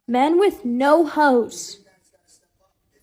Men with no hose.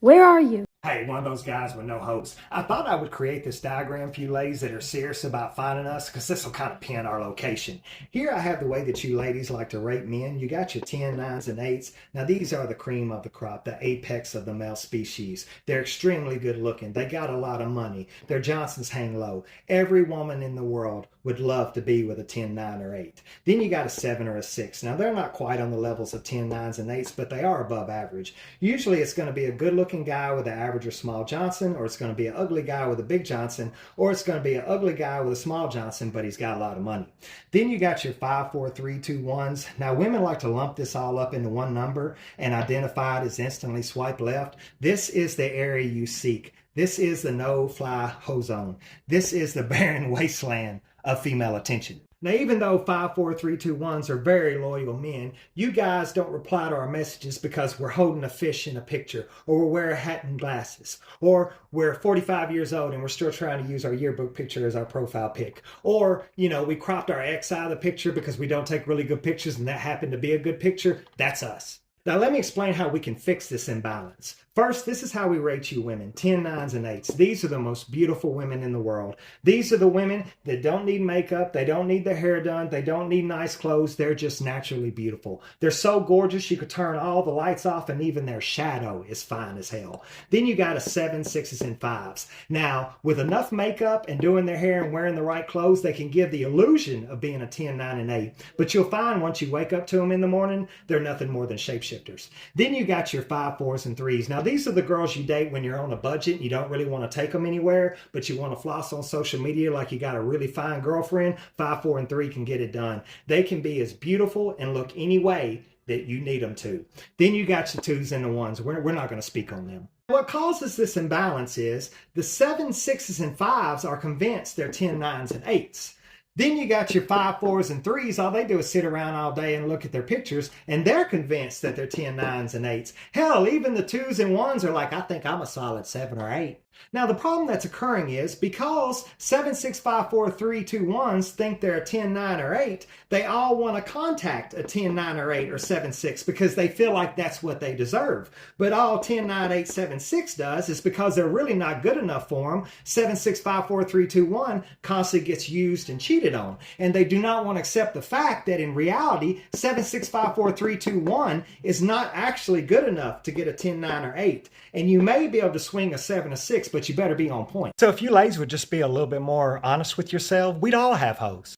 Where are you? Hey, one of those guys with no hopes. I thought I would create this diagram for you ladies that are serious about finding us because this will kind of pin our location. Here I have the way that you ladies like to rate men. You got your 10, 9s, and 8s. Now these are the cream of the crop, the apex of the male species. They're extremely good looking. They got a lot of money. Their Johnsons hang low. Every woman in the world would love to be with a 10, 9, or 8. Then you got a 7 or a 6. Now they're not quite on the levels of 10, 9s, and 8s, but they are above average. Usually it's going to be a good looking guy with an average or small Johnson, or it's going to be an ugly guy with a big Johnson, or it's going to be an ugly guy with a small Johnson, but he's got a lot of money. Then you got your 5, 4, 3, 2, 1s. Now women like to lump this all up into one number and identify it as instantly swipe left. This is the area you seek. This is the no-fly zone. This is the barren wasteland of female attention. Now, even though 5, 4, 3, 2, 1s are very loyal men, you guys don't reply to our messages because we're holding a fish in a picture, or we're wearing a hat and glasses, or we're 45 years old and we're still trying to use our yearbook picture as our profile pic, or, we cropped our ex out of the picture because we don't take really good pictures and that happened to be a good picture. That's us. Now, let me explain how we can fix this imbalance. First, this is how we rate you women, 10, 9s, and 8s. These are the most beautiful women in the world. These are the women that don't need makeup, they don't need their hair done, they don't need nice clothes, they're just naturally beautiful. They're so gorgeous you could turn all the lights off and even their shadow is fine as hell. Then you got a 7, 6s, and 5s. Now, with enough makeup and doing their hair and wearing the right clothes, they can give the illusion of being a 10, 9, and 8. But you'll find once you wake up to them in the morning, they're nothing more than shapeshifters. Then you got your 5, 4s, and 3s. Now, these are the girls you date when you're on a budget and you don't really want to take them anywhere, but you want to floss on social media like you got a really fine girlfriend. 5, 4, and 3 can get it done. They can be as beautiful and look any way that you need them to. Then you got your 2s and the 1s. We're not going to speak on them. What causes this imbalance is the 7, 6s, and 5s are convinced they're 10, 9s, and 8s. Then you got your 5, 4s, and 3s. All they do is sit around all day and look at their pictures, and they're convinced that they're 10, 9s, and 8s. Hell, even the 2s and 1s are like, I think I'm a solid 7 or 8. Now, the problem that's occurring is because 7, 6, 5, 4, 3, 2, 1s think they're a 10, 9, or 8, they all want to contact a 10, 9, or 8 or 7, 6 because they feel like that's what they deserve. But all 10, 9, 8, 7, 6 does is because they're really not good enough for them, 7, 6, 5, 4, 3, 2, 1 constantly gets used and cheated on. And they do not want to accept the fact that in reality, 7, 6, 5, 4, 3, 2, 1 is not actually good enough to get a 10, 9, or 8. And you may be able to swing a 7 or 6, but you better be on point. So if you ladies would just be a little bit more honest with yourself, we'd all have hoes.